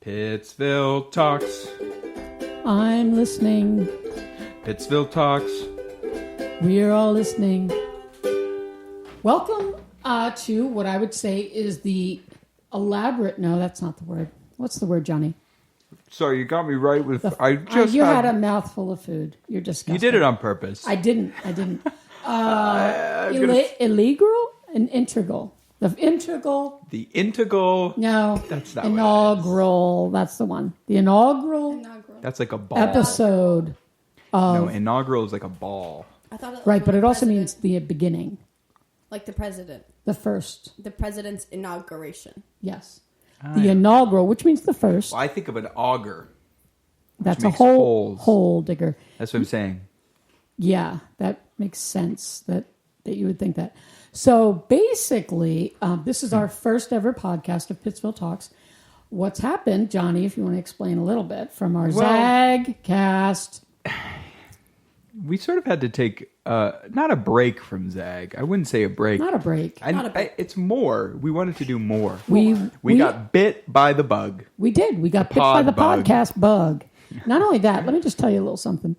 Pittsville Talks. I'm listening. Pittsville Talks. We're all listening. Welcome to what I would say is the elaborate... No, that's not the word. What's the word, Johnny? Sorry, you got me right with... You had a mouthful of food. You're disgusting. You did it on purpose. I didn't. Illegal and integral. The integral... The integral... No. That's not inaugural. That's the one. The inaugural... That's like a ball. Episode of... No, inaugural is like a ball. I thought it right, but it also president. means the beginning. Like the president. The first. The president's inauguration. Yes. The inaugural, which means the first. Well, I think of an auger. That's a holes. hole digger. That's what I'm saying. Yeah, that makes sense that you would think that. So basically, this is our first ever podcast of Pittsville Talks. What's happened, Johnny, if you want to explain a little bit from our Zag cast. We sort of had to take, not a break from Zag. I wouldn't say a break. Not a break. It's more. We wanted to do more. We got bit by the bug. We did. We got bit by the podcast bug. Not only that, let me just tell you a little something.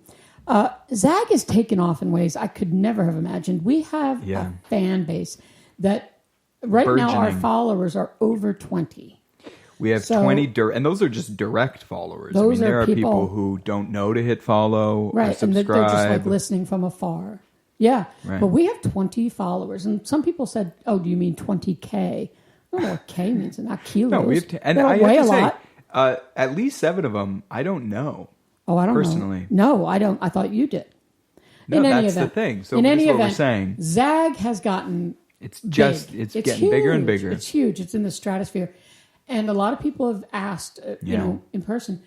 Zag has taken off in ways I could never have imagined. We have a fan base that right now our followers are over 20. We have 20, and those are just direct followers. There are people who don't know to hit follow or subscribe. And they're just like listening from afar. Yeah, right. But we have 20 followers. And some people said, oh, do you mean 20K? I don't know what K means, not kilos. No, we have and I have to say, at least 7 of them, I don't know. Oh, I don't personally. Know. No, I don't. I thought you did. No, that's the thing. So this is what we're saying. Zag has gotten it's getting huge. Bigger and bigger. It's huge. It's in the stratosphere. And a lot of people have asked, in person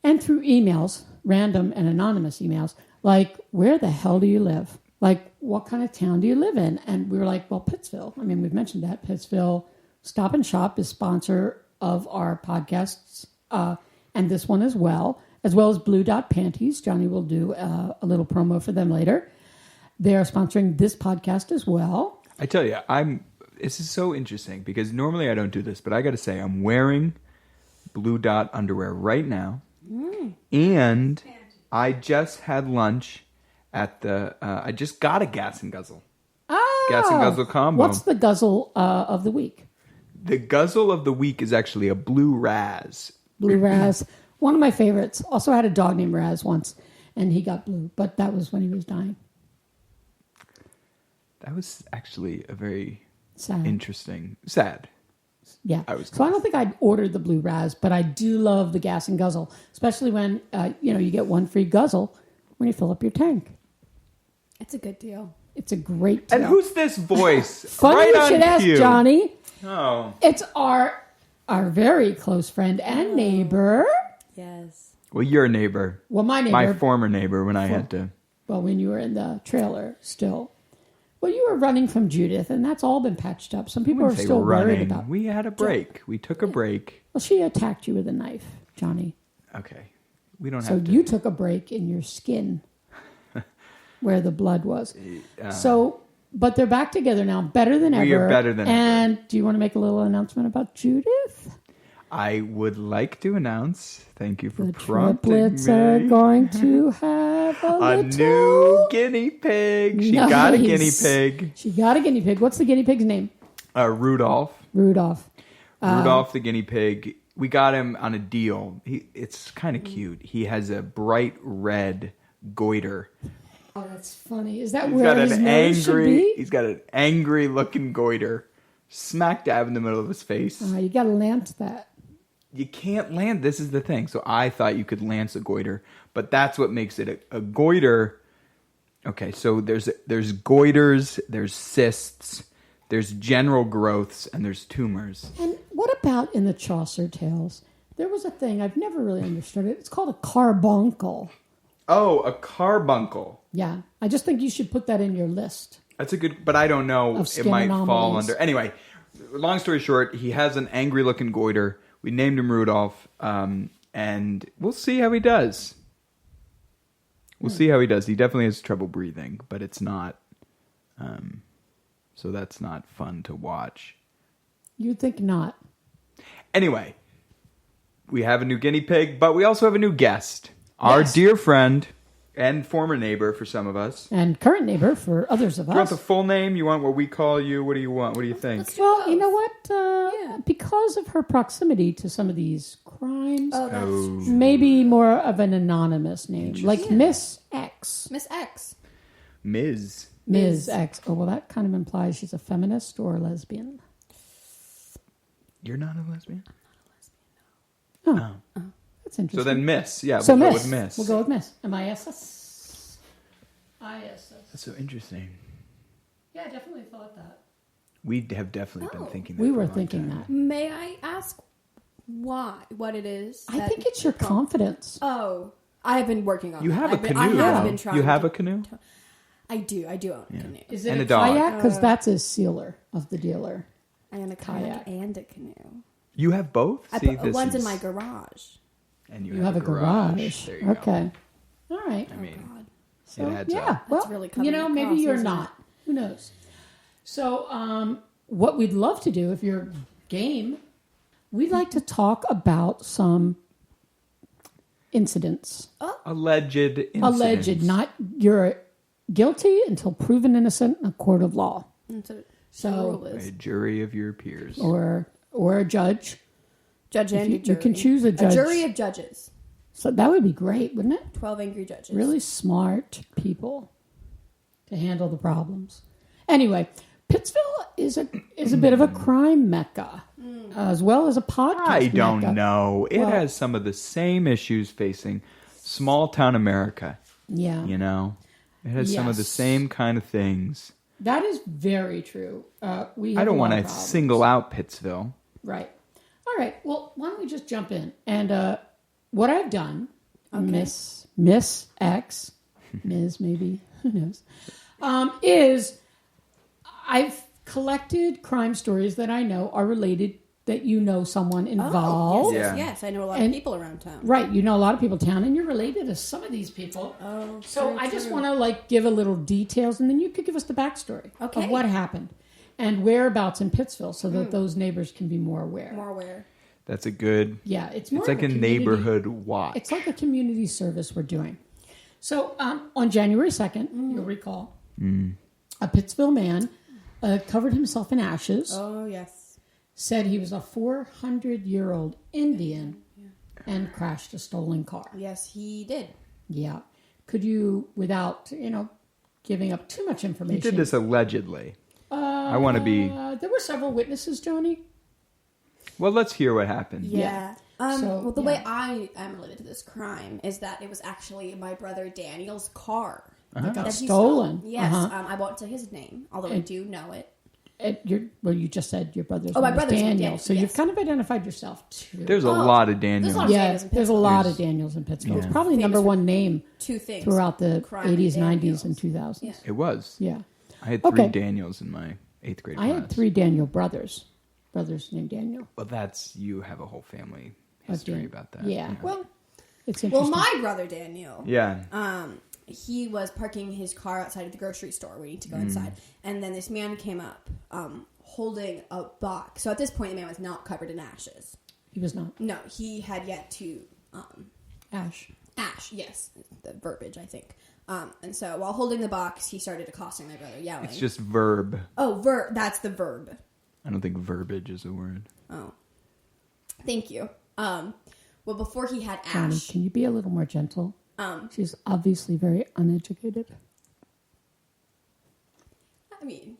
and through emails, random and anonymous emails, like, where the hell do you live? Like, what kind of town do you live in? And we were like, well, Pittsville. I mean, we've mentioned that. Pittsville Stop and Shop is sponsor of our podcasts, and this one as well as Blue Dot Panties. Johnny will do a little promo for them later. They are sponsoring this podcast as well. I tell you, this is so interesting because normally I don't do this, but I got to say I'm wearing Blue Dot underwear right now, and I just had lunch at I just got a Gas and Guzzle. Oh, Gas and Guzzle combo. What's the guzzle of the week? The guzzle of the week is actually a Blue Raz. Blue Raz, one of my favorites. Also had a dog named Raz once, and he got blue, but that was when he was dying. That was actually a very... Sad. Interesting. Sad. Yeah. I don't think I'd ordered the Blue Raz, but I do love the Gas and Guzzle, especially when you get one free guzzle when you fill up your tank. It's a good deal. It's a great deal. And who's this voice? Funny right you should ask, Johnny. Oh. It's our very close friend and neighbor. Yes. Well, your neighbor. Well, my neighbor. My former neighbor when I had to. Well, when you were in the trailer still. Well, you were running from Judith, and that's all been patched up. Some people are still worried about. We had a break. We took a break. Well, she attacked you with a knife, Johnny. Okay, we don't have to. So you took a break in your skin, where the blood was. But they're back together now, better than ever. We are better than ever. And do you want to make a little announcement about Judith? I would like to announce. Thank you for the prompting triplets me. Are going to have a new guinea pig. She got a guinea pig. She got a guinea pig. What's the guinea pig's name? Rudolph. Rudolph the guinea pig. We got him on a deal. It's kind of cute. He has a bright red goiter. Oh, that's funny. Is that where his nose should be? He's got an angry looking goiter smack dab in the middle of his face. You got to lance that. You can't land. This is the thing. So I thought you could lance a goiter, but that's what makes it a goiter. Okay, so there's goiters, there's cysts, there's general growths, and there's tumors. And what about in the Chaucer tales? There was a thing I've never really understood it. It's called a carbuncle. Oh, a carbuncle. Yeah, I just think you should put that in your list. That's a good, but I don't know. It might fall under. Anyway, long story short, he has an angry looking goiter. We named him Rudolph, and we'll see how he does. We'll see how he does. He definitely has trouble breathing, but it's not. So that's not fun to watch. You'd think not. Anyway, we have a new guinea pig, but we also have a new guest. Our Yes. dear friend and former neighbor for some of us. And current neighbor for others of Do you want us. the full name? You want what we call you? What do you want? What do you think? Let's do Well, both. you know what? Because of her proximity to some of these crimes, Oh, that's maybe more of an anonymous name, like Miss X. Miss X. Ms. Ms. X. Oh, well, that kind of implies she's a feminist or a lesbian. You're not a lesbian? Oh, Oh. that's interesting. So then Miss. Yeah, So we'll Miss. go with Miss. We'll go with Miss. M-I-S-S. I-S-S. That's so interesting. Yeah, I definitely thought that. We have definitely been thinking that. We for a were long thinking time. that. May I ask why? What it is? I that- think it's your confidence. Oh, I have been working on You that. have a I've been- canoe. I have though. been trying You have to- a canoe? I do own a canoe. Is it And a a dog. kayak? Because that's a sealer of the dealer. I own a kayak and a canoe. You have both? I See, put, this one's in is- my garage. And You have a garage. There you go. Okay. All right. I mean, God. So, it adds yeah. up. Well, That's really coming you know, maybe across, you're isn't it? not. Who knows? So, what we'd love to do, if you're game, we'd like to talk about some incidents. Alleged incidents. Alleged, not you're guilty until proven innocent in a court of law, That's what So- the rule is. A jury of your peers. or a judge. Judge and you- a jury. you can choose a judge. A jury of judges. So that would be great, wouldn't it? 12 angry judges. Really smart people to handle the problems. Anyway, Pittsville is a bit of a crime mecca, as well as a podcast. I don't mecca. know. It Well- has some of the same issues facing small town America. Yeah, You know, it has some of the Yes. same kind of things. that is very true. We have I don't want to single out Pittsville. Right. All right. Well, why don't we just jump in? And what I've done, Miss X, Ms. maybe, who knows, is I've collected crime stories that I know are related, that you know someone involved. Yes, Yeah. yes. I know a lot And- of people around town. Right. You know a lot of people in town, and you're related to some of these people. Oh, So true, I just true. want to give a little details, and then you could give us the backstory Okay. of what happened and whereabouts in Pittsville, so that those neighbors can be more aware. more aware. That's a good. Yeah, it's more It's like of a community- neighborhood watch. It's like a community service we're doing. So on January 2nd, you'll recall, a Pittsville man covered himself in ashes, Oh, yes. said he was a 400-year-old Indian, and crashed a stolen car. Yes, he did. Yeah. Could you, without, giving up too much information. He did this allegedly. I want to be. There were several witnesses, Jonny. Well, let's hear what happened. Yeah. So, well, the yeah. way I am related to this crime is that it was actually my brother Daniel's car. That got that he stolen. stole. Yes, Uh-huh. I won't say his name, although I And- do know it. You just said your brother's Oh, my name was brother's name, Daniel. Dan- So yes. you've kind of identified yourself, too. There's a Oh, lot of there's Daniels. a lot of Yeah, Daniels in there's a lot Pittsville. of Daniels in Pittsville. Yeah. It's probably Famous number for one name Two things. throughout the Crime and 80s, 90s, Daniels. and 2000s. Yeah. It was. Yeah. I had three Okay. Daniels in my 8th grade I class. had 3 Daniel brothers named Daniel. Well, you have a whole family Of history Dan- about that. Yeah. Well, it's Well, interesting. my brother Daniel. Yeah. He was parking his car outside of the grocery store waiting to go inside. And then this man came up holding a box. So at this point, the man was not covered in ashes. He was not. No, he had yet to Ash. ash, yes, the verbiage, I think. And so while holding the box, he started accosting my brother, yelling. It's just verb. Oh, that's the verb. I don't think verbiage is a word. Oh. Thank you. Well, before he had Johnny, ash. can you be a little more gentle? She's obviously very uneducated. I mean,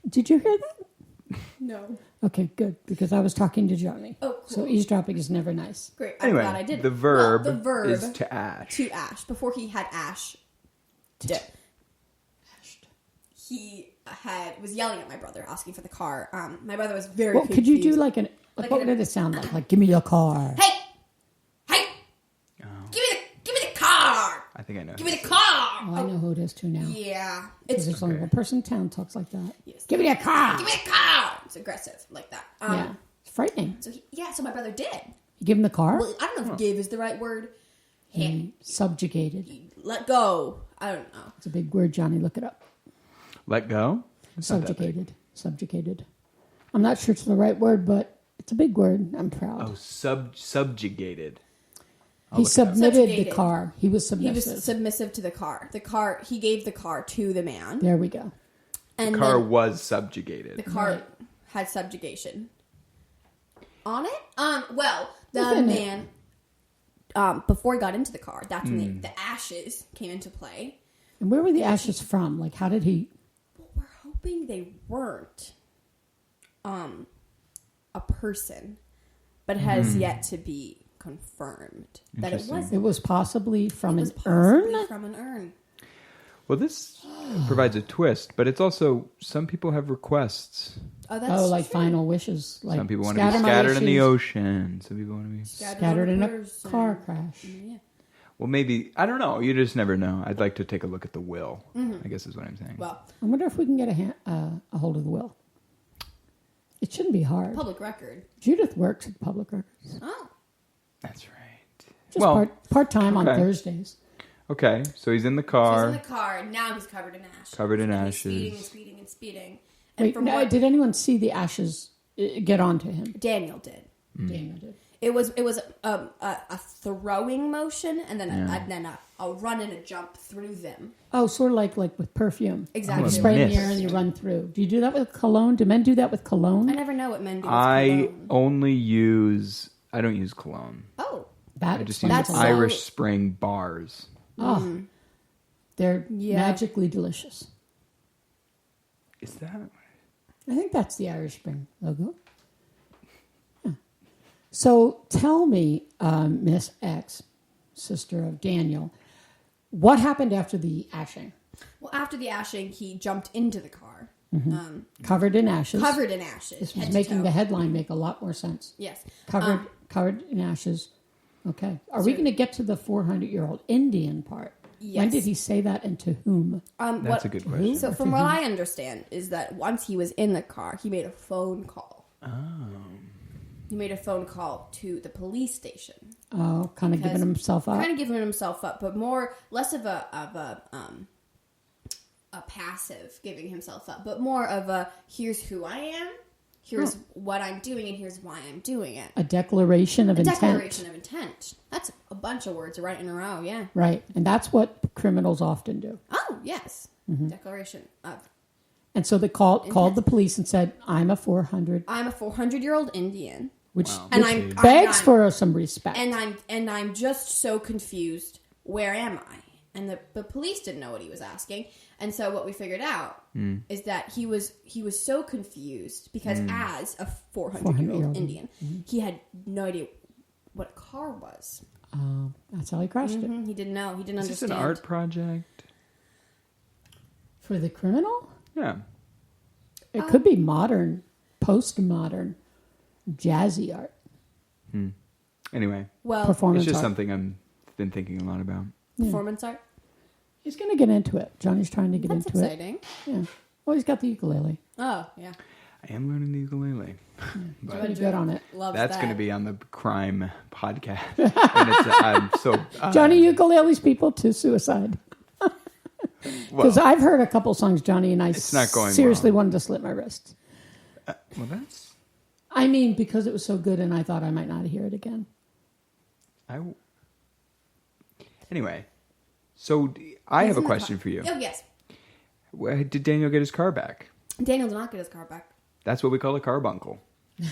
Did you hear that? no. Okay, good, because I was talking to Johnny. Oh, cool. So eavesdropping is never nice. Great. Anyway, I'm glad I did. the verb, the verb is to ash. to ash. Before he had ash, he was yelling at my brother, asking for the car. My brother was very Well, confused. could you do what an- did it sound like? Like, give me your car. Hey! Give me the car! I think I know. Give me who the this car! Oh, I know who it is too now. Yeah. Because It's there's only one person in town talks like that. Yes. Give me your car. Give me the car! It's aggressive, like that. Yeah, it's frightening. So so my brother did. You give him the car. Well, I don't know if give is the right word. Subjugated. Let go. I don't know. It's a big word, Johnny. Look it up. Let go? It's not that big. Subjugated. Subjugated. I'm not sure it's the right word, but It's a big word. I'm proud. Oh, subjugated. He submitted the Subjugated. car. He was He submissive. was submissive to the car. He gave the car to the man. There we go. And The car then was subjugated. the car Right. had subjugation on it. Well, the Within it. man, before he got into the car, that's when the ashes came into play. And where were the ashes from? Like, how did he... Well, we're hoping they weren't a person, but has yet to be confirmed that it Interesting. wasn't. It was possibly from It was an possibly urn? from an urn. Well, this provides a twist, but it's also some people have requests. Oh, that's Oh, like true. final wishes. Like Some people want to be scatter my scattered in the wishes, ocean. Some people want to be. Scattered in a person. car crash. Yeah. Well, maybe I don't know. You just never know. I'd like to take a look at the will. I guess is what I'm saying. Well, I wonder if we can get a hold of the will. It shouldn't be hard. public record. Judith works at Public Records. Oh, That's right. Just part-time on okay. Thursdays. Okay, so he's in the he's car. in the car. Now he's covered in ashes. Covered in And ashes. He's speeding and speeding. And Wait, from no, what did anyone see the ashes get onto him? Daniel did. Daniel did. It was a throwing motion and then a run and a jump through them. Oh, sort of like with perfume. Exactly. You spray in the mist. air and you run through. Do you do that with cologne? Do men do that with cologne? I never know what men do. With I cologne. only use. I don't use cologne. Oh, That I just use explains That's a lot. Irish Spring bars. Oh, they're Yeah. magically delicious. Is that? I think that's the Irish Spring logo. Yeah. So tell me, Miss X, sister of Daniel, what happened after the ashing? well, after the ashing, he jumped into the car, Covered in ashes. covered in ashes. This head was to making toe. the headline make a lot more sense. Yes. Covered in ashes. Okay. Are we going to get to the 400-year-old Indian part? When Yes. did he say that and to whom? That's a good question. So, from what I understand, is that once he was in the car, he made a phone call. Oh. He made a phone call to the police station. Oh, kind of giving himself up. Kind of giving himself up, but less of a passive giving himself up, but more of a here's who I am, here's what I'm doing, and here's why I'm doing it. A declaration of intent. Declaration of intent. That's a bunch of words right in a row, yeah. Right. And that's what criminals often do. Oh, yes. Declaration of. And so they called the police and said, I'm a 400, I'm a 400-year-old Indian, which, and which I'm begs for some respect. and I'm just so confused. Where am I? And the police didn't know what he was asking, and so what we figured out is that he was so confused because as a 400-year-old Indian, he had no idea what a car was. That's how he crashed it. He didn't know. He didn't Is this understand. an art project? For the criminal? Yeah. It could be modern, postmodern, jazzy art. Anyway, Well, Performance it's just art. something I've been thinking a lot about. performance art. He's going to get into it. Johnny's trying to get That's into exciting. it. Yeah. Well, he's got the ukulele. Oh yeah, I am learning the ukulele. But Pretty good on it. loves that's that. going to be on the crime podcast. And I'm so Johnny ukuleles people to suicide. Because I've heard a couple songs, Johnny, and I It's not going seriously well. wanted to slit my wrists. well, that's I mean, because it was so good and I thought I might not hear it again. Anyway. So I have a question for you. Oh yes, Did Daniel get his car back? Daniel did not get his car back. That's what we call a carbuncle.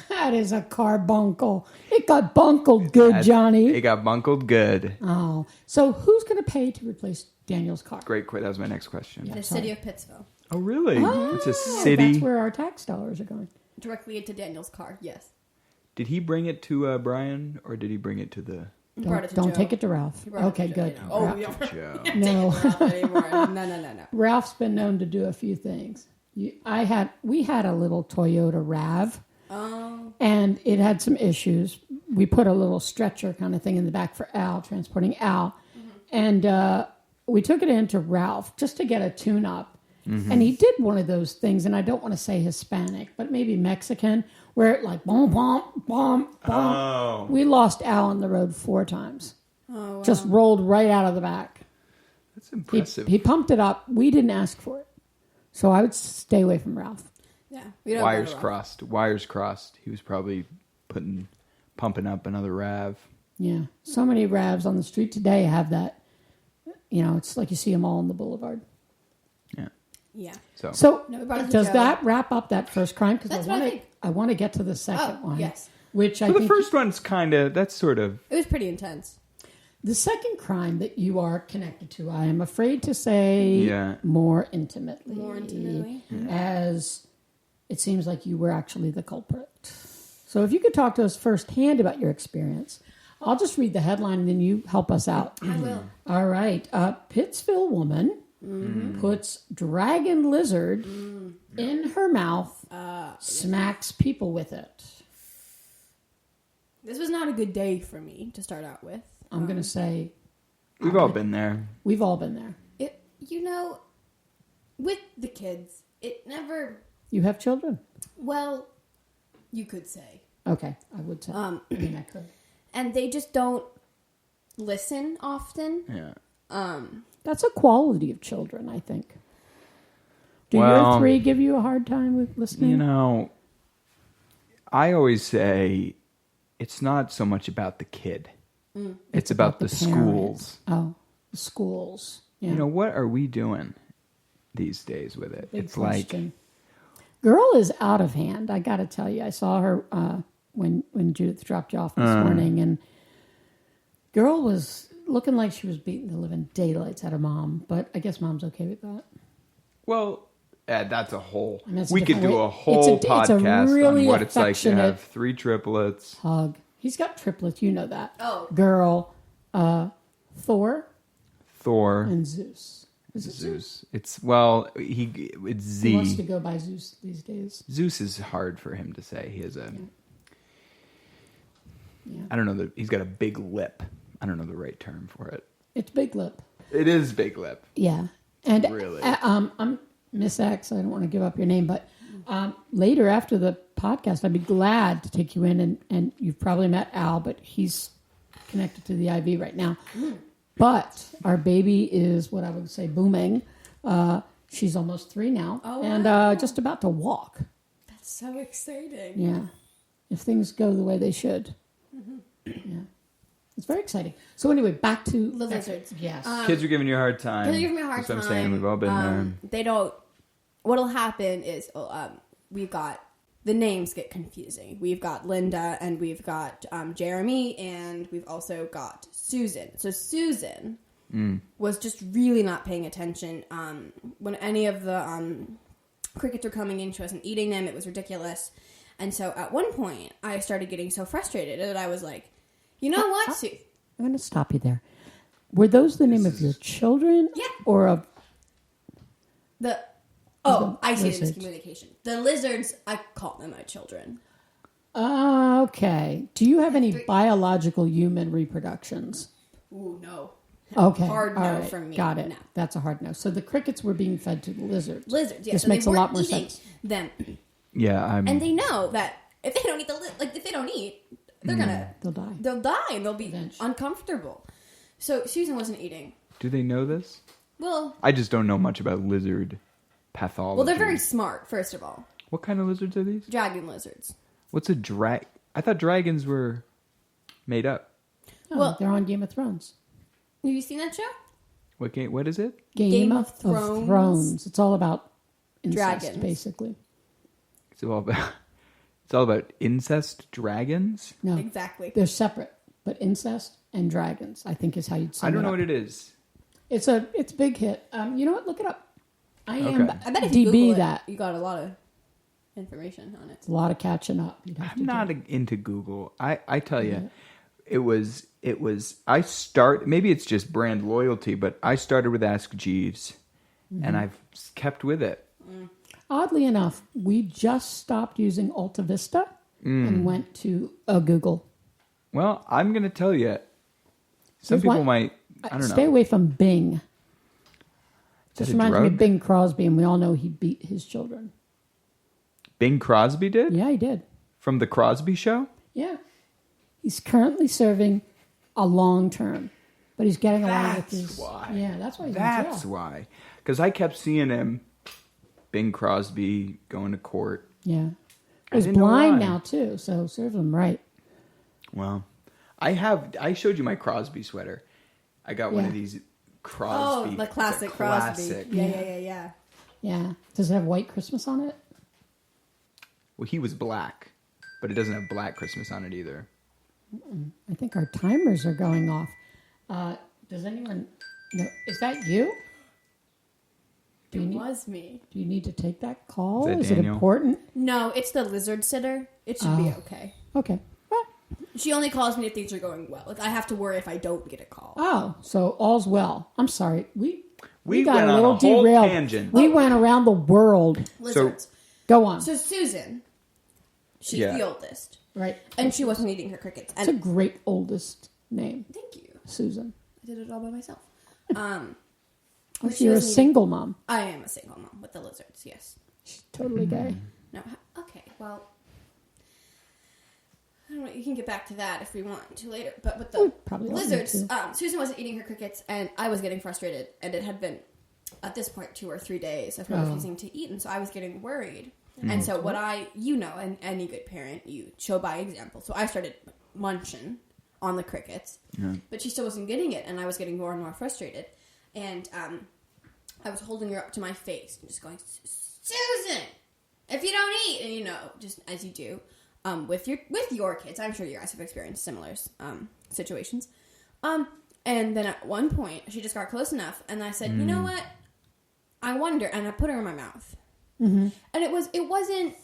That is a carbuncle. It got bunkled good, Johnny. It got bunkled good. Oh. So who's going to pay to replace Daniel's car? Great. That was my next question. The city of Pittsville, Oh, really? It's a Oh, city. That's where our tax dollars are going. directly into Daniel's car. Yes, Did he bring it to Brian, or did he bring it to the... He brought it to Don't Joe. take it to Ralph. He brought it Okay, to Joe, good. you know. Oh, Ralph- yeah. Joe? No. Ralph anymore. No. Ralph's been known to do a few things. We had a little Toyota Rav, and it had some issues. We put a little stretcher kind of thing in the back for Al, transporting Al, and we took it into Ralph just to get a tune-up. And he did one of those things, and I don't want to say Hispanic, but maybe Mexican, where it like boom, boom, boom, boom. Oh. We lost Al on the road 4 times. Oh, wow. Just rolled right out of the back. That's impressive. He pumped it up. We didn't ask for it. So I would stay away from Ralph. Yeah, we don't Wires go to Ralph. crossed. Wires crossed. He was probably pumping up another RAV. Yeah. So many RAVs on the street today have that. It's like you see them all on the boulevard. Yeah. Yeah. So No, we brought it to does Joe. that wrap up that first crime? Because That's what I think. I want to get to the second one. Yes. Which I Well, think the first one's that's sort of... It was pretty intense. the second crime that you are connected to, I am afraid to say more intimately. More intimately. As it seems like you were actually the culprit. So if you could talk to us firsthand about your experience, I'll just read the headline and then you help us out. I will. All right. A Pittsville woman puts dragon lizard in her mouth, smacks people with it. This was not a good day for me to start out with. I'm going to say... We've all been there. We've all been there. With the kids, it never... You have children? Well, you could say. Okay, I would say. I mean, I could. And they just don't listen often. Yeah. That's a quality of children, I think. Do Well, your 3 give you a hard time with listening? I always say it's not so much about the kid. It's about the schools. Oh, the schools. Yeah. What are we doing these days with it? Big it's question. Girl is out of hand, I got to tell you. I saw her when Judith dropped you off this morning, and girl was looking like she was beating the living daylights out of mom, but I guess mom's okay with that. Well, that's a whole... I mean, we could do a whole podcast on what it's like to have 3 triplets. Hug. He's got triplets, you know that. Oh. Girl, Thor, and Zeus. Is it Zeus. It's Z. He wants to go by Zeus these days. Zeus is hard for him to say. He has a... Yeah. I don't know. He's got a big lip. I don't know the right term for it. It's big lip. It is big lip. Yeah. And really? I'm Miss X. I don't want to give up your name, but later after the podcast, I'd be glad to take you in. And you've probably met Al, but he's connected to the IV right now. But our baby is what I would say booming. She's almost 3 now, and just about to walk. That's so exciting. Yeah, if things go the way they should. Yeah, it's very exciting. So anyway, back to The lizards. Yes. Kids are giving you a hard time. Kids are giving me a hard That's what time. I'm saying. We've all been there. They don't... What'll happen is we've got... The names get confusing. We've got Linda, and we've got Jeremy, and we've also got Susan. So Susan was just really not paying attention. When any of the crickets were coming in, she wasn't eating them. It was ridiculous. And so at one point, I started getting so frustrated that I was like, you know what? I'm going to stop you there. Were those the name of your children? Yeah. Or of... I see the lizards. miscommunication. The lizards, I call them my children. Okay. Do you have any biological human reproductions? Ooh, no. Okay. Hard no all right. from me. Got it. No. That's a hard no. So the crickets were being fed to the lizards. Lizards, yeah. This so makes they a lot weren't more eating sense. them. Yeah, And they know that if they don't eat if they don't eat, they're They'll die. they'll die and they'll be Eventually. uncomfortable. So Susan wasn't eating. Do they know this? Well, I just don't know much about lizard pathology. well, they're very smart. First of all, What kind of lizards are these? dragon lizards. What's a drag? I thought dragons were made up. Oh, Well- they're on Game of Thrones. Have you seen that show? What game? What is it? Game of of Thrones. Thrones. It's all about incest, Dragons. basically. It's all about. It's all about incest dragons. No, Exactly. they're separate, but incest and dragons, I think, is how you'd sum I don't know up. what it is. It's a big hit. You know what? Look it up. I am Okay. I bet if you DB Google it, that. you got a lot of information on it. It's a lot of catching up. You'd have to I'm not do. into Google. I tell you, it was. Maybe it's just brand loyalty, but I started with Ask Jeeves, and I've kept with it. Oddly enough, we just stopped using Alta Vista and went to Google. Well, I'm going to tell you, some Here's people why- might. I don't Stay know. away from Bing. Is Just that a reminds me of drug? Bing Crosby, and we all know he beat his children. Bing Crosby did Yeah, he did. from the Crosby Show. Yeah. He's currently serving a long term, but he's getting along with his... why. Yeah, that's why he's in That's jail. why. Because I kept seeing him, Bing Crosby, going to court. Yeah. I He's didn't know blind why. now, too, so serve him right. Well, I showed you my Crosby sweater. I got one of these Crosby. Oh, the classic Crosby. Yeah. Yeah. Does it have white Christmas on it? Well, he was black, but it doesn't have black Christmas on it either. I think our timers are going off. Does anyone know? Is that you? It was me. Do you need to take that call? Is Is that it Daniel? important? No, it's the lizard sitter. It should be okay. Okay. Well, She only calls me if things are going well. Like I have to worry if I don't get a call. oh, so all's well. I'm sorry. We got went a on little a whole derailed. tangent. We went around the world. Lizards. Go on. So Susan, she's the oldest, Right. and she wasn't eating her crickets. It's a And great oldest name. thank you. Susan. I did it all by myself. Oh, she you're a wasn't eating- single mom. I am a single mom with the lizards. Yes. She's totally gay. No. Okay. Well, I don't know. You can get back to that if we want to later. But with the probably don't need lizards, to. Susan wasn't eating her crickets, and I was getting frustrated. And it had been at this point 2 or 3 days of her refusing to eat, and so I was getting worried. And so what and any good parent, you show by example. So I started munching on the crickets, but she still wasn't getting it, and I was getting more and more frustrated. And I was holding her up to my face and just going, Susan, if you don't eat, and just as you do with your kids, I'm sure you guys have experienced similar situations. And then at one point, she just got close enough, and I said, you know what? I wonder, and I put her in my mouth. Mm-hmm. And it wasn't.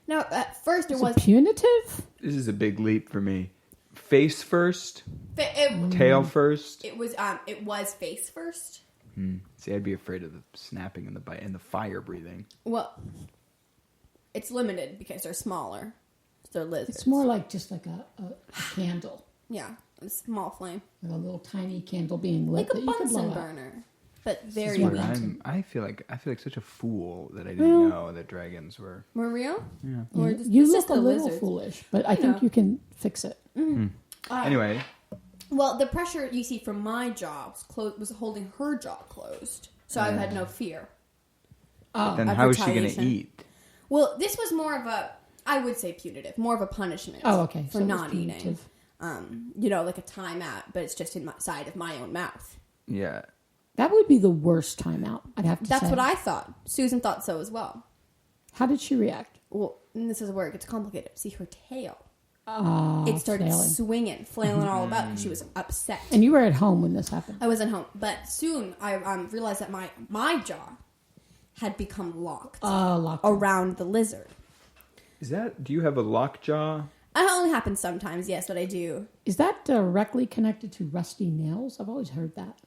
Now, at first, it was punitive. This is a big leap for me. Face first, It tail first. was face first. See, I'd be afraid of the snapping and the bite and the fire breathing. Well, it's limited because they're smaller. They're lizards. It's more like just like a candle, Yeah, a small flame, like a little tiny candle being lit like a that you can blow Bunsen out. burner, but very what weak. I feel like such a fool that I didn't know that dragons were. We're real. Yeah. Or Yeah. just, You it's look just a the little lizards. foolish, but I think you can fix it. Anyway, Well, the pressure you see from my jaw was holding her jaw closed, so I had no fear. then of how is she going to retaliation. eat? Well, this was more of I would say punitive, more of a punishment. Oh, okay. For So it was not eating. punitive. Like a timeout, but it's just inside of my own mouth. Yeah. That would be the worst timeout, I'd have to say. That's what I thought. Susan thought so as well. How did she react? Well, and this is where it gets complicated. See, her tail. Oh, It started flailing. swinging, flailing all about, and she was upset. And you were at home when this happened. I wasn't home, but soon I realized that my jaw had become locked Locked. around the lizard. Do you have a lockjaw? It only happens sometimes, yes, but I do. Is that directly connected to rusty nails? I've always heard that.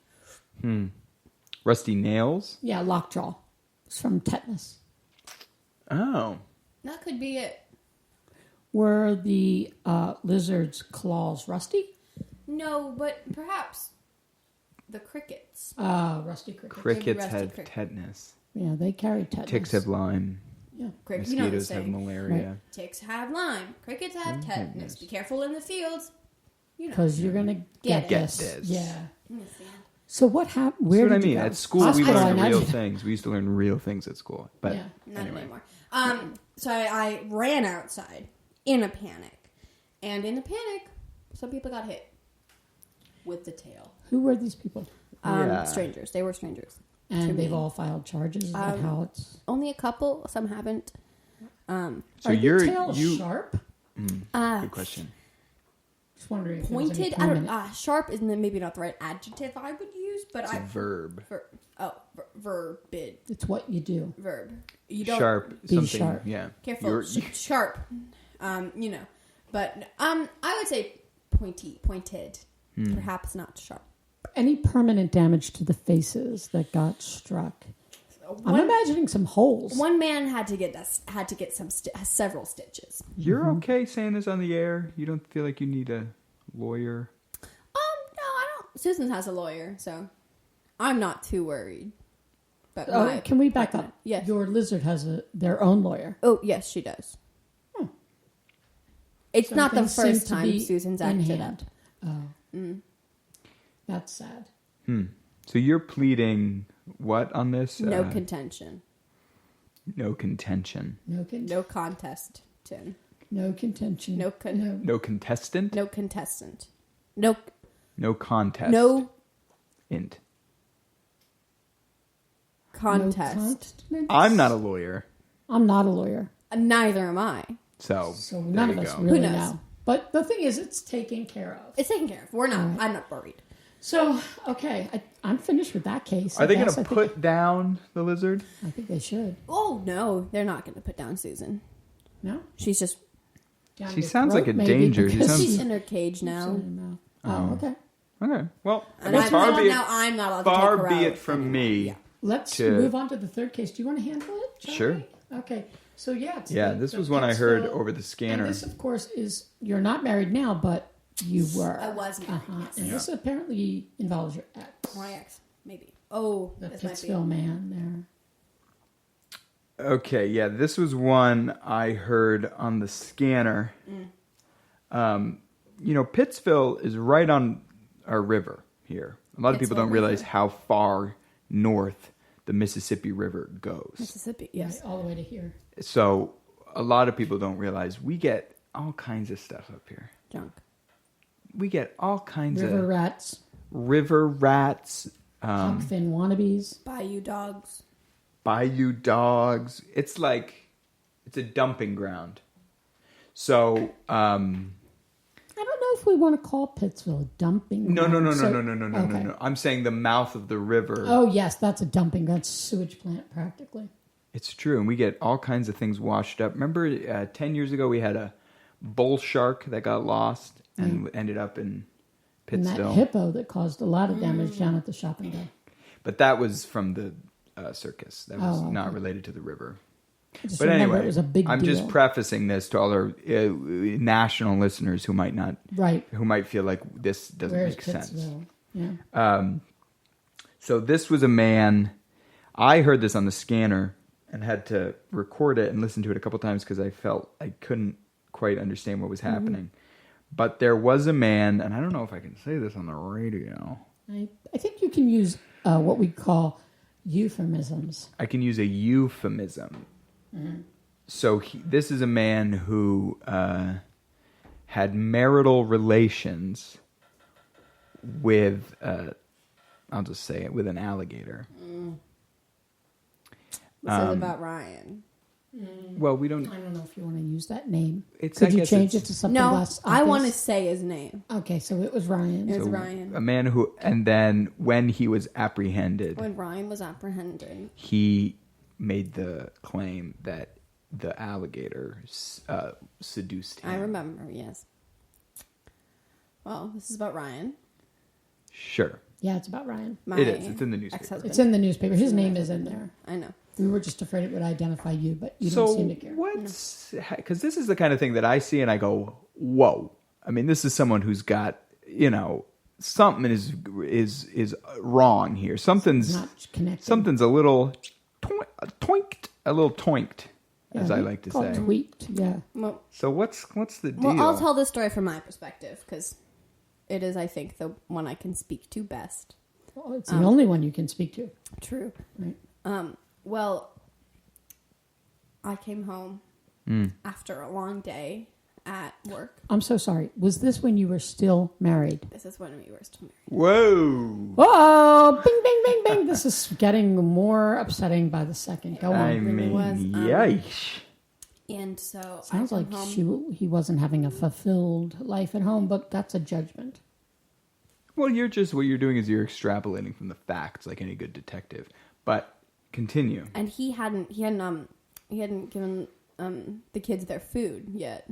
Rusty nails? Yeah, lockjaw. It's from tetanus. Oh. That could be it. Were the lizard's claws rusty? No, but perhaps the crickets. Rusty crickets. Crickets rusty have cricket. tetanus. Yeah, they carry tetanus. Ticks have Lyme. Yeah. Crickets, you know the Mosquitoes have saying. malaria. Ticks have Lyme. Crickets have tetanus. Be careful in the fields. Because you're going to get this. Yeah. Understand. So what happened? Where That's what I did you mean. go? At school, we Hospital, I learned real imagine. things. We used to learn real things at school. But Yeah. Not anyway. anymore. So I ran outside in a panic. And in the panic, some people got hit with the tail. Who were these people? Yeah. Strangers. They were strangers. And To they've me. all filed charges. Is that how it's? Only a couple. Some haven't. So Are you're the tails you. sharp? Good question. Just wondering. If there was any Pointed. I don't. permanent- Sharp is maybe not the right adjective I would use, but It's a verb. Verbid. It's what you do. Verb. You don't. Sharp. Be Something. sharp. Yeah. Careful. You're- Sharp. But I would say pointed. Perhaps not sharp. Any permanent damage to the faces that got struck? I'm One, imagining some holes. one man had to get several stitches. You're okay saying this on the air? You don't feel like you need a lawyer? No, I don't. Susan has a lawyer, so I'm not too worried. But Can we back up? Yes. Your lizard has their own lawyer. Oh, yes, she does. It's not the Things seem first to time be Susan's in acted up. hand. Oh. That's sad. So you're pleading what on this? No contention. No contention. No kidding. No contest. Tin. No contention. No contestant. No contestant. No contest. No int. contest. I'm not a lawyer, I'm not a lawyer. Neither am I. so None there of you us go. really Who knows? know. But the thing is, it's taken care of. It's taken care of. We're not. I'm not worried. So, okay, I'm finished with that case. Are they going guess. to put down the lizard? I think they should. Oh no, they're not going to put down Susan. No? She's just Down She your sounds throat, like a maybe, danger. She because sounds- she's in her cage now. Oh, okay. Okay. Well, And I mean, I'm not allowed to take far her be out it from me. Yeah. Let's to- move on to the third case. Do you want to handle it, Jonny? Sure. Okay. So, yeah. It's Yeah, the- this the was one I heard Pittsville- over the scanner. And this, of course, is, you're not married now, but you were. I was married, yes. And this apparently involves your ex. My ex, maybe. Oh, The this might be. Pittsville man there. Okay, yeah, this was one I heard on the scanner. Pittsville is right on our river here. A lot of people don't realize how far north the Mississippi River goes. Mississippi, yes. Right, all the way to here. So a lot of people don't realize we get all kinds of stuff up here. Junk. We get all kinds River of rats, river rats, huckfin wannabes. Bayou dogs. bayou dogs. It's like it's a dumping ground. So I don't know if we want to call Pittsville a dumping no. ground. So- okay. I'm saying the mouth of the river. Oh, yes, that's a dumping ground. Sewage plant, practically. It's true, and we get all kinds of things washed up. Remember, 10 years ago we had a bull shark that got lost and ended up in And Pittsville. that hippo that caused a lot of damage down at the shopping mall. But that was from the circus. That was Oh, okay. not related to the river. I just But remember anyway, it was a big I'm deal. just prefacing this to all our national listeners who might not, Right. who might feel like this doesn't Where's make sense. Pittsville? Yeah. So this was a man. I heard this on the scanner and had to record it and listen to it a couple times because I felt I couldn't quite understand what was happening. But there was a man, and I don't know if I can say this on the radio. I think you can use what we call euphemisms. I can use a euphemism. So this is a man who had marital relations with, I'll just say it, with an alligator. This is about Ryan. Well, we don't. I don't know if you want to use that name. It's- Could I you guess change it it's- to something No, less I want to obvious? say his name. Okay, so it was Ryan. It was So Ryan. a man who, and then when he was apprehended, When Ryan was apprehended. he made the claim that the alligator seduced him. I remember, yes. Well, this is about Ryan. Sure. Yeah, it's about Ryan. My It is. It's in the newspaper. ex-husband. It's in the newspaper. His name is in there. I know. We were just afraid it would identify you, but you don't So seem to care. what's, because this is the kind of thing that I see and I go, whoa. I mean, this is someone who's got, something is wrong here. Something's Not connected. something's a little toinked, as I like to called say. Tweaked, yeah. Well, So what's the deal? well, I'll tell this story from my perspective because it is, I think, the one I can speak to best. Well, it's the only one you can speak to. True. Right. Well, I came home after a long day at work. I'm so sorry. Was this when you were still married? This is when we were still married. Whoa. Whoa! Bing, bing, bing, bing. This is getting more upsetting by the second. Go on. I mean, was, yikes. And so Sounds I like came home. he wasn't having a fulfilled life at home, but that's a judgment. Well, what you're doing is you're extrapolating from the facts like any good detective. But continue. And he hadn't given the kids their food yet.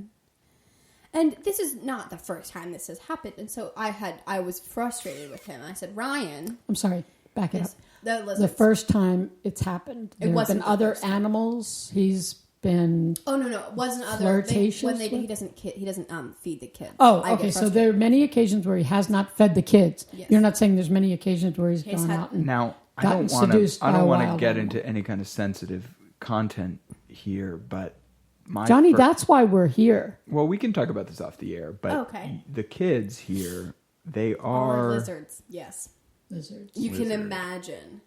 And this is not the first time this has happened. And so I was frustrated with him. I said, Ryan, I'm sorry. Back it up. the The lizards. first time it's happened, there have wasn't been the other first time. animals. He's been. Oh no, it wasn't other Flirtatious when with? he doesn't feed the kids. Oh, I get okay. So frustrated. there are many occasions where he has not fed the kids. Yes. You're not saying there's many occasions where he's He's gone had- out and Now, I gotten don't want seduced to. I by don't a want to wild get animal. into any kind of sensitive content here, but Johnny, that's why we're here. well, we can talk about this off the air. But Okay. the kids here, they Or are lizards. Yes, Lizards. you can Lizard. imagine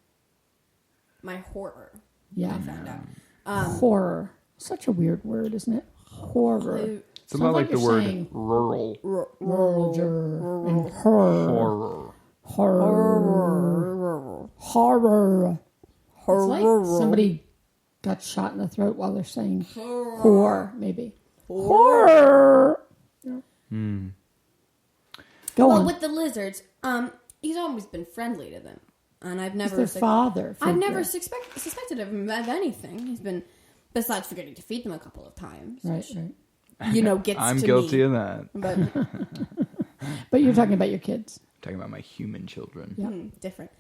my horror. Yeah. I found out. Horror. Such a weird word, isn't it? horror. It's a lot like the word saying rural. Rural and horror. Horror. It's like somebody got shot in the throat while they're saying horror, maybe. Horror. Yeah. Go on. With the lizards, he's always been friendly to them. And I've never... He's their father. I've never suspected him of anything. He's been... Besides forgetting to feed them a couple of times. Right. Gets I'm to guilty me. of that. But you're talking about your kids. I'm talking about my human children. Yeah. Different.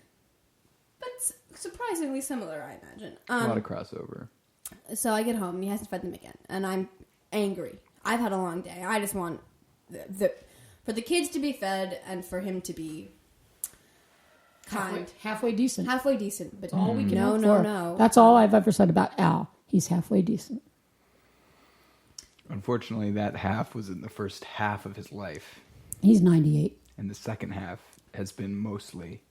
But surprisingly similar, I imagine. A lot of crossover. So I get home and he hasn't fed them again. And I'm angry. I've had a long day. I just want for the kids to be fed and for him to be kind. Halfway decent. Halfway decent. But all we can no, hope no, for. no. That's all I've ever said about Al. He's halfway decent. Unfortunately, that half was in the first half of his life. He's 98. And the second half has been mostly...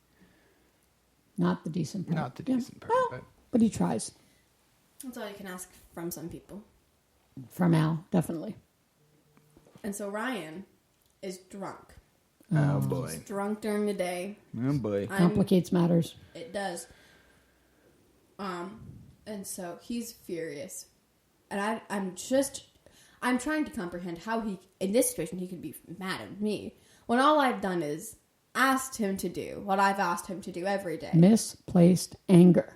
Not the decent part. Not the decent part. Well, but he tries. That's all you can ask from some people. From Al, definitely. And so Ryan is drunk. Oh, boy. He's drunk during the day. Oh, boy. Complicates matters. It does. And so he's furious. And I'm trying to comprehend how in this situation, he could be mad at me. When all I've done is asked him to do what I've asked him to do every day. Misplaced anger.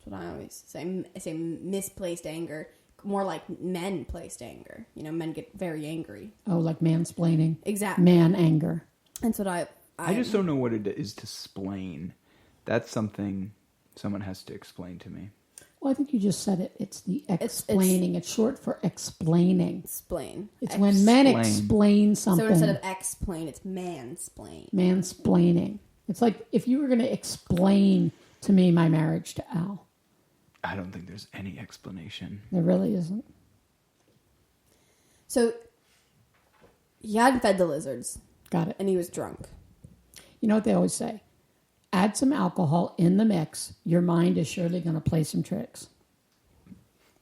That's what I always say. I say misplaced anger. More like men-placed anger. Men get very angry. Oh, like mansplaining. Exactly. Man anger. That's what I just don't know what it is to splain. That's something someone has to explain to me. Well, I think you just said it. It's the explaining. It's short for explaining. Explain. It's when men explain something. So instead of explain, it's mansplain. Mansplaining. It's like if you were going to explain to me my marriage to Al. I don't think there's any explanation. There really isn't. So he hadn't fed the lizards. Got it. And he was drunk. You know what they always say? Add some alcohol in the mix. Your mind is surely going to play some tricks.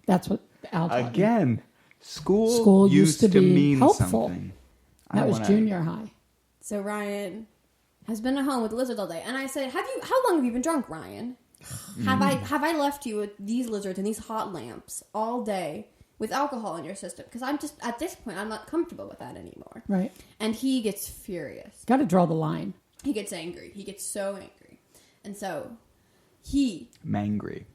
That's what Al taught me. Again, school used to mean helpful. Something. That was junior high. So Ryan has been at home with the lizards all day. And I said, how long have you been drunk, Ryan? Have I left you with these lizards and these hot lamps all day with alcohol in your system? Because I'm just, at this point, I'm not comfortable with that anymore. Right. And he gets furious. Got to draw the line. He gets angry. He gets so angry. And so Mangry.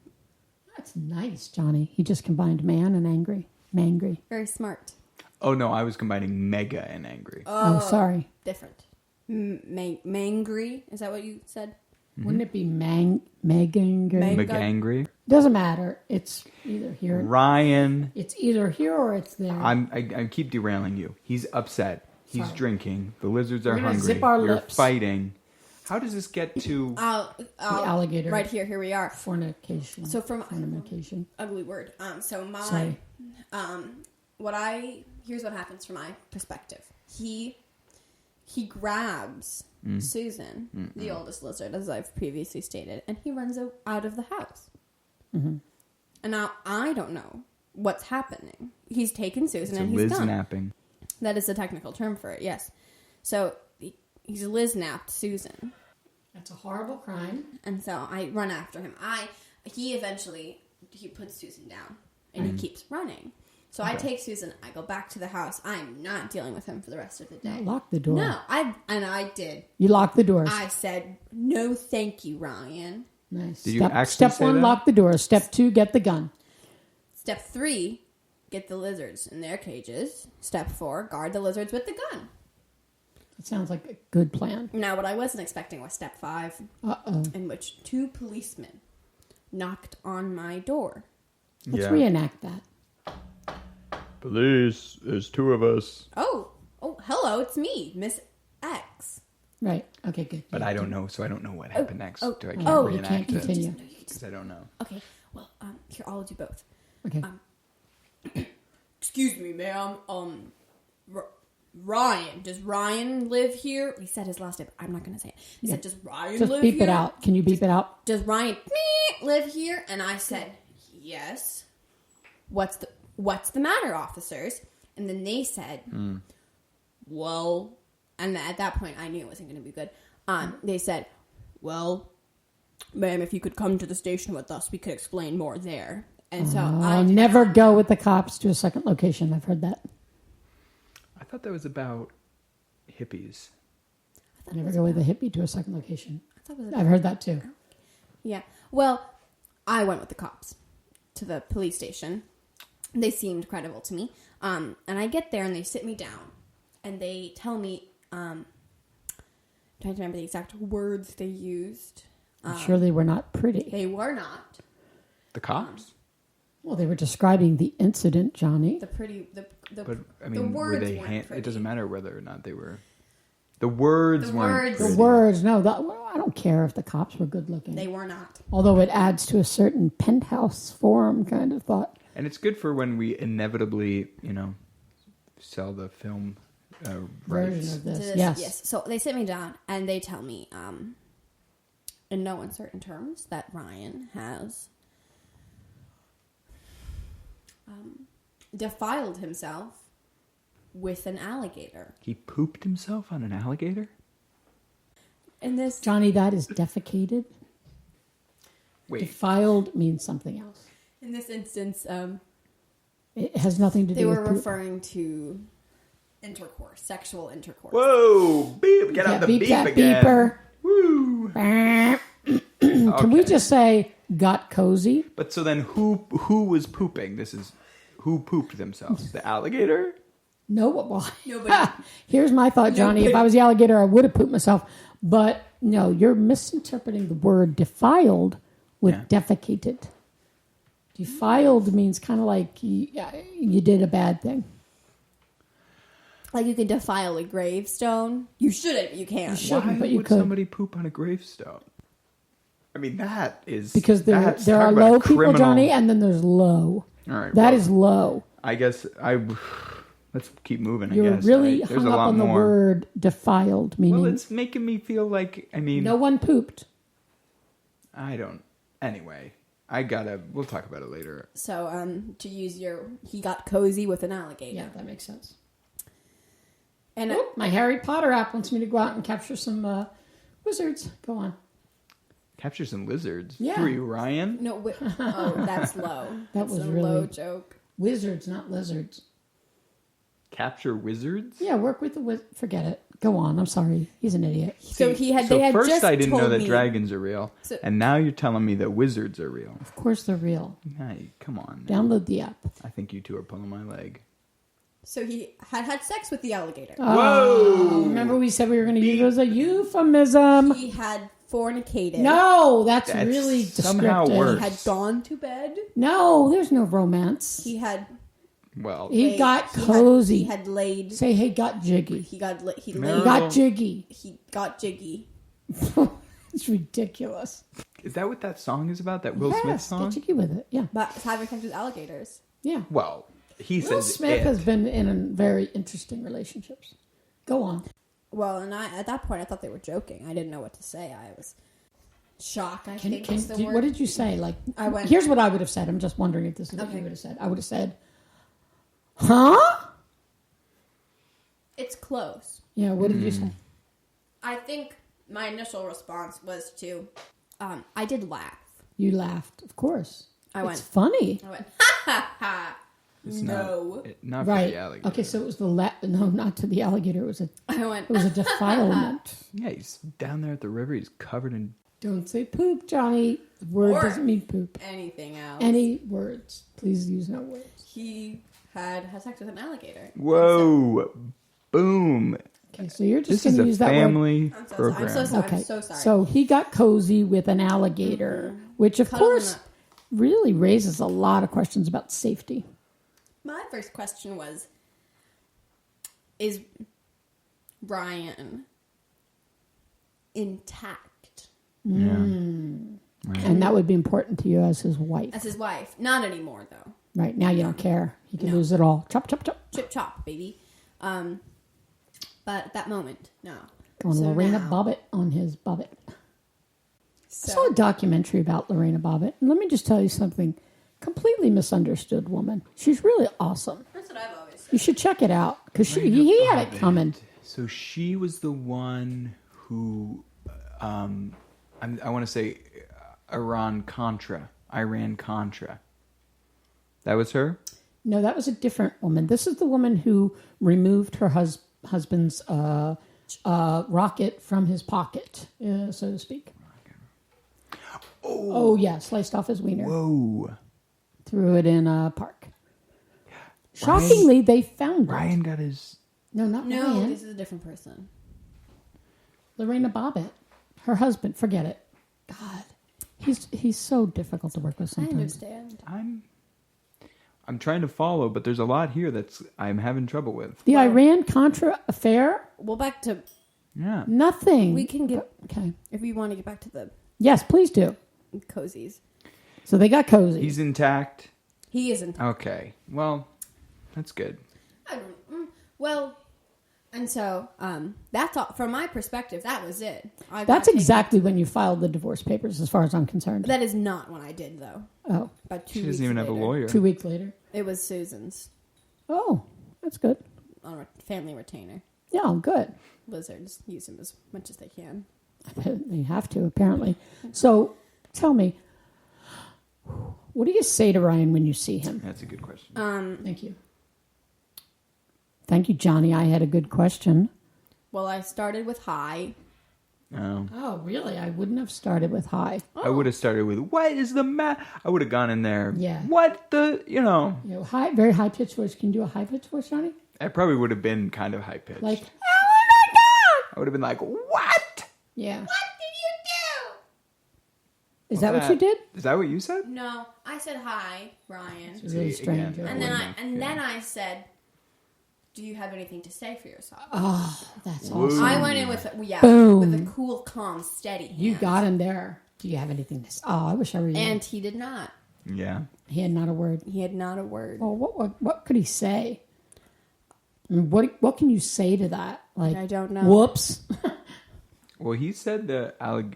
That's nice, Johnny. He just combined man and angry. Mangry. Very smart. Oh, no, I was combining mega and angry. Oh, sorry. Different. Mangry? Is that what you said? Wouldn't it be megangry? Megangry? Doesn't matter. It's either here. Ryan. It's either here or it's there. I keep derailing you. He's upset. He's drinking. The lizards are hungry. Zip our You're lips. Fighting. How does this get to... the alligator. Right here. Here we are. Fornication. So from... Fornication. Ugly word. Sorry. Here's what happens from my perspective. He grabs Susan, the oldest lizard, as I've previously stated, and he runs out of the house. Mm-hmm. And now I don't know what's happening. He's taken Susan and he's done. Liz-napping. That is the technical term for it, yes. So he's Liz-napped Susan. That's a horrible crime. And so I run after him. He puts Susan down and he keeps running. So I take Susan, I go back to the house. I'm not dealing with him for the rest of the day. Lock the door. No, I did. You locked the doors. I said, no thank you, Ryan. Nice. Did you actually Step say 1, that? lock the doors. Step 2, get the gun. Step 3, get the lizards in their cages. Step 4, guard the lizards with the gun. It sounds like a good plan. Now, what I wasn't expecting was step 5, in which 2 policemen knocked on my door. Let's reenact that. Police, there's 2 of us. Oh, hello, it's me, Miss X. Right. Okay, good. But I don't know, so I don't know what happened next. I can't you reenact can't it. continue. Because I don't know. Okay, well, here, I'll do both. Okay. Excuse me, ma'am. Ryan, does Ryan live here? He said his last name. I'm not going to say it. He said, does Ryan Just live beep here? it out. Can you beep it out? Does Ryan live here? And I said, yes. What's what's the matter, officers? And then they said, well, and at that point I knew it wasn't going to be good. They said, well, ma'am, if you could come to the station with us, we could explain more there. And so I'll never go with the cops to a second location. I've heard that. I thought that was about hippies. Never go with a hippie to a second location. I've heard that too. Yeah. Well, I went with the cops to the police station. They seemed credible to me. And I get there and they sit me down and they tell me, I'm trying to remember the exact words they used. I'm sure they were not pretty. They were not. The cops? Well, they were describing the incident, Johnny. But, I the mean, words were they weren't pretty. it doesn't matter whether or not they were... The words weren't pretty. The words, no. I don't care if the cops were good looking. They were not. Although it adds to a certain penthouse forum kind of thought. And it's good for when we inevitably, sell the film Version rights. of this. Yes. So they sit me down and they tell me, in no uncertain terms, that Ryan has defiled himself with an alligator. He pooped himself on an alligator? And this, Johnny, that is defecated. Wait. Defiled means something else. in this instance, It has nothing to do they with were poop. referring to intercourse, sexual intercourse. Whoa! Beep! Get out the beep that again. beeper. Woo! Can we just say got cozy? But so then who was pooping? Who pooped themselves? The alligator? No, well, Nobody. here's my thought, Johnny. If I was the alligator, I would have pooped myself. But no, you're misinterpreting the word defiled with defecated. Defiled means kind of like you did a bad thing. Like you could defile a gravestone. You shouldn't, but you can. You shouldn't, Why but you would could. somebody poop on a gravestone? I mean, that is... Because there are talk about low a people, criminal- Johnny, and then there's low. All right, That well, is low. I guess let's keep moving. You're I guess really There's hung a up lot on the more. word defiled, meaning Well, it's making me feel like no one pooped. I don't. Anyway, we'll talk about it later. So, to use he got cozy with an alligator. Yeah, that makes sense. And My Harry Potter app wants me to go out and capture some wizards. Go on. Capture some lizards. Yeah. Who are you, Ryan? no, that's low. That was That's a really- low joke. Wizards, not lizards. Capture wizards? Yeah, work with the wizard. Forget it. Go on. I'm sorry. He's an idiot. So they had first just I didn't know told that me- dragons are real, So- and now you're telling me that wizards are real. Of course they're real. Hey, come on. Download the app. I think you two are pulling my leg. So he had sex with the alligator. Whoa! Remember we said we were going to use it as a euphemism. He had fornicated. No, that's That's really somehow descriptive. worse. He had gone to bed. No, there's no romance. He had. Well, He got cozy. He had laid. Say, hey, got jiggy. He got. He No. laid. He got jiggy. He got jiggy. It's ridiculous. is that what that song is about? That Will Smith Yes, song? get jiggy with it. Yeah, But having sex with alligators. yeah. Well, he Will says Smith it. has been in very interesting relationships. Go on. Well, and at that point, I thought they were joking. I didn't know what to say. I was shocked. I think is the word. What did you say? Like, I went- here's what I would have said. I'm just wondering if this is what Okay. you would have said. I would have said, huh? It's close. Yeah, what did you say? I think my initial response was to, I did laugh. You laughed, of course. I It's went, funny. ha ha ha. It's No. not for Right. the alligator. Okay, so it was no, not to the alligator. It was a I defilement. Yeah, he's down there at the river. He's covered in... Don't say poop, Johnny. The word Or- doesn't mean poop. anything else. Any words. Please use no words. He had sex with an alligator. Whoa! Boom! Okay, so you're just This going is to a use that word. family I'm so program. sorry. Okay, I'm so sorry. so he got cozy with an alligator, which of Cuddling course up. really raises a lot of questions about safety. My first question was, is Ryan intact Yeah. And that would be important to you as his wife. as his wife? Not anymore, though. Right, now you don't care. He can No. lose it all. Chop, chop, chop. Chip chop, baby. But at that moment, no. Going So Lorena now- Bobbitt on his Bobbitt. I saw So, a documentary about Lorena Bobbitt. And let me just tell you something completely misunderstood woman. She's really awesome. That's what I've always said. You should check it out because he had it coming. So she was the one who, I want to say, Iran Contra. That was her? No, that was a different woman. This is the woman who removed her husband's rocket from his pocket, so to speak. Oh, yeah, sliced off his wiener. Whoa. Threw it in a park. Shockingly, they found it. Ryan got his... No, not Ryan. This is a different person. Lorena Bobbitt. Her husband. Forget it. God. He's so difficult to work with sometimes. I understand. I'm trying to follow, but there's a lot here that's I'm having trouble with. The Iran-Contra affair? Well, back to... Yeah. Nothing. We can get... Okay. If we want to get back to the Yes, please do. cozies. So they got cozy. He's intact? He isn't. Okay. Well, that's good. Well, and so that's all. From my perspective, that was it. That's exactly when you filed the divorce papers, as far as I'm concerned. That is not when I did, though. Oh. About 2 She weeks doesn't even have a later. lawyer. 2 weeks later. It was Susan's Oh, that's good. on a family retainer. Yeah, good. Lizards use them as much as they can. They have to, apparently. So, tell me, what do you say to Ryan when you see him? That's a good question. Thank you. Thank you, Johnny. I had a good question. Well, I started with hi. Oh. Oh, really? I wouldn't have started with hi. I would have started with, what is the I would have gone in there. Yeah. What the, High, very high pitched voice. Can you do a high pitched voice, Johnny? I probably would have been kind of high pitched. Like, I would have been like, what? yeah. What did you do? Is that what you did? Is that what you said? No, I said hi, Ryan, It's really strange. again. and then wouldn't have, then I said, "Do you have anything to say for yourself?" Oh, that's Whoa. awesome. I went in with Boom. with a cool, calm, steady. You hand. got him there. Do you have anything to say? Oh, I wish I were you. And he did not. Yeah. He had not a word. He had not a word. Well, what could he say? I mean, what can you say to that? Like, I don't know. Whoops. Well, he said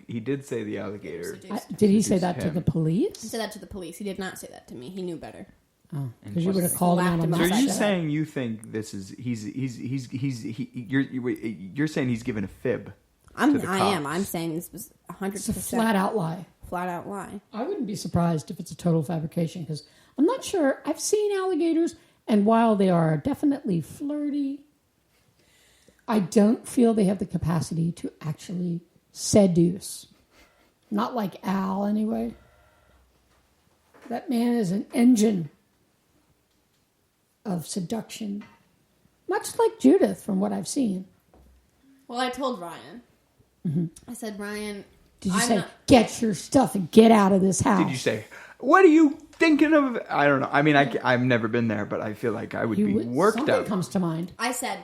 he did say the alligator. Did he say that to him. the He police? said that to the police. He did not say that to me. He knew better. Oh, because you would have called him out on Slapped So him are that you shit. saying you think this is you're saying he's given a fib? I to the am. cops? I'm saying this was 100% It's a flat out lie. flat out lie. I wouldn't be surprised if it's a total fabrication because I'm not sure. I've seen alligators, and while they are definitely flirty, I don't feel they have the capacity to actually seduce. Not like Al, anyway. That man is an engine of seduction, much like Judith, from what I've seen. Well, I told Ryan. I said, Ryan, Did you I'm say, not- get your stuff and get out of this house? Did you say, what are you thinking of? I don't know. I mean, I've never been there, but I feel like I would be worked something out. comes to mind. I said,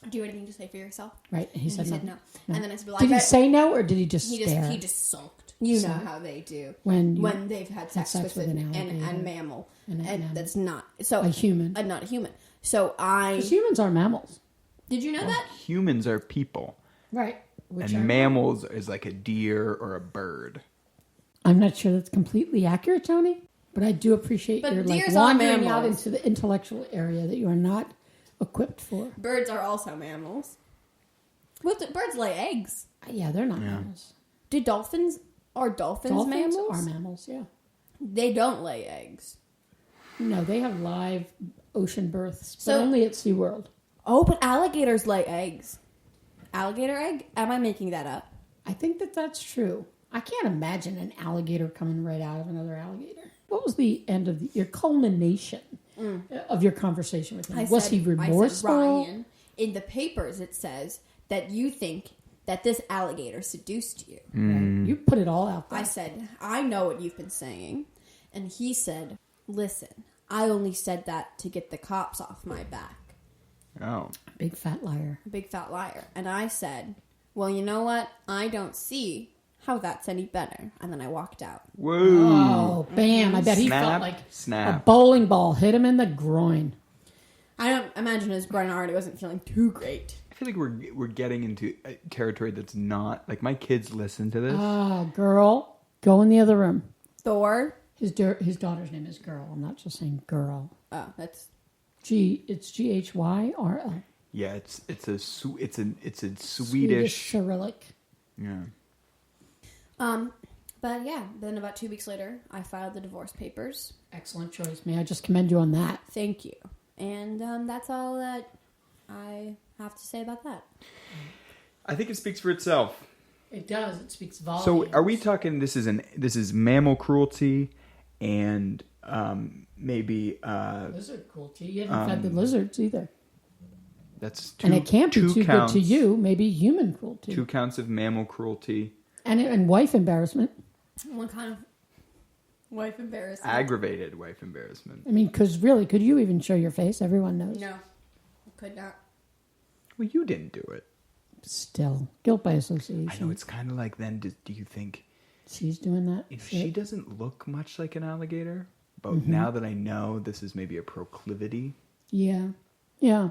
do you have anything to say for yourself? Right. And he And said, he said no. no. And then I said, well, Did I he bet say no, or did he just he stare? just sulked. You know Sulked. how they do When they've had had sex, with an an alligator. mammal, And a mammal. that's not so A human. not a human. So I Because humans are mammals. did you know that? Humans are people, Right. and mammals is like a deer or a bird. I'm not sure that's completely accurate, Tony, but I do appreciate But your like deers are wandering out mammals. into the intellectual area that you are not equipped for. Birds are also mammals. Birds lay eggs. Yeah, they're not mammals. Do dolphins Dolphins mammals? are mammals, yeah. They don't lay eggs. No, they have live ocean births, but So- only at SeaWorld. Oh, but alligators lay eggs. Alligator egg? Am I making that up? I think that's true. I can't imagine an alligator coming right out of another alligator. What was the end of your culmination of your conversation with him? Was he I said, remorseful? Ryan, in the papers it says that you think that this alligator seduced you. Right. You put it all out there. I said, I know what you've been saying. And he said, listen, I only said that to get the cops off my back. Oh, Big fat liar. Big fat liar. And I said, well, you know what? I don't see how that's any better. And then I walked out. whoa! Oh, bam. I bet he Snap, felt like a snap. bowling ball hit him in the groin. I don't imagine his brain already wasn't feeling too great. I feel like we're getting into a territory that's not like my kids listen to this. Ah, girl, go in the other room. Thor, His daughter's name is Girl. I'm not just saying girl. Oh, that's It's GHYRL. Yeah, it's a Swedish. Cyrillic. Yeah. But yeah, then about 2 weeks later, I filed the divorce papers. Excellent choice. May I just commend you on that? Thank you. And that's all that I have to say about that. I think it speaks for itself. It does. It speaks volumes. So, are we talking? This is mammal cruelty, and maybe lizard cruelty. You haven't fed the lizards either. That's and it can't be too good to you. Maybe human cruelty. 2 counts of mammal cruelty and wife embarrassment. What kind of wife embarrassment? Aggravated wife embarrassment. I mean, because really, could you even show your face? Everyone knows. No, I could not. Well, you didn't do it. Still, guilt by association. I know, it's kind of like then, do you think she's doing that? If she doesn't look much like an alligator, but now that I know this is maybe a proclivity. Yeah. Yeah.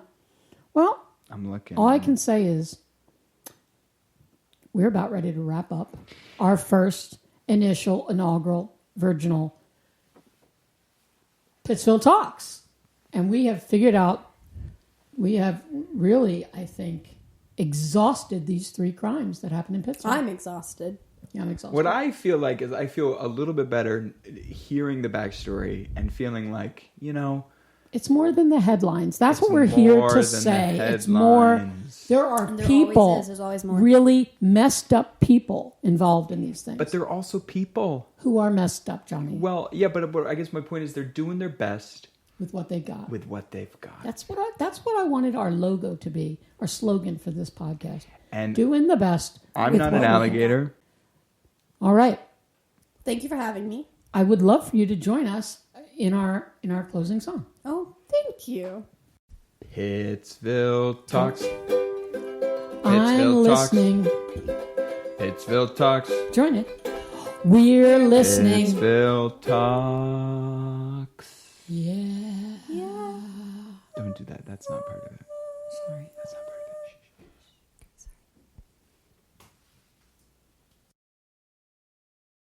Well, I'm looking. All I can say is we're about ready to wrap up our first inaugural, virginal Pittsville Talks. And we have figured out, we have really, I think, exhausted these 3 crimes that happened in Pittsville. I'm exhausted. Yeah, I'm exhausted. What I feel like is I feel a little bit better hearing the backstory and feeling like, it's more than the headlines. That's what we're here to say. It's more. There are people, there's always more. Really messed up people involved in these things. But they're also people who are messed up, Johnny. Well, yeah, but I guess my point is they're doing their best with what they got. With what they've got. That's what I wanted our logo to be, our slogan for this podcast. And doing the best. I'm not an alligator. All right. Thank you for having me. I would love for you to join us in our closing song. Oh, thank you. Pittsville Talks. I'm listening. Pittsville Talks. Join it. We're listening. Pittsville Talks. Yeah. Yeah. Don't do that. That's not part of it. Sorry. That's not part of it.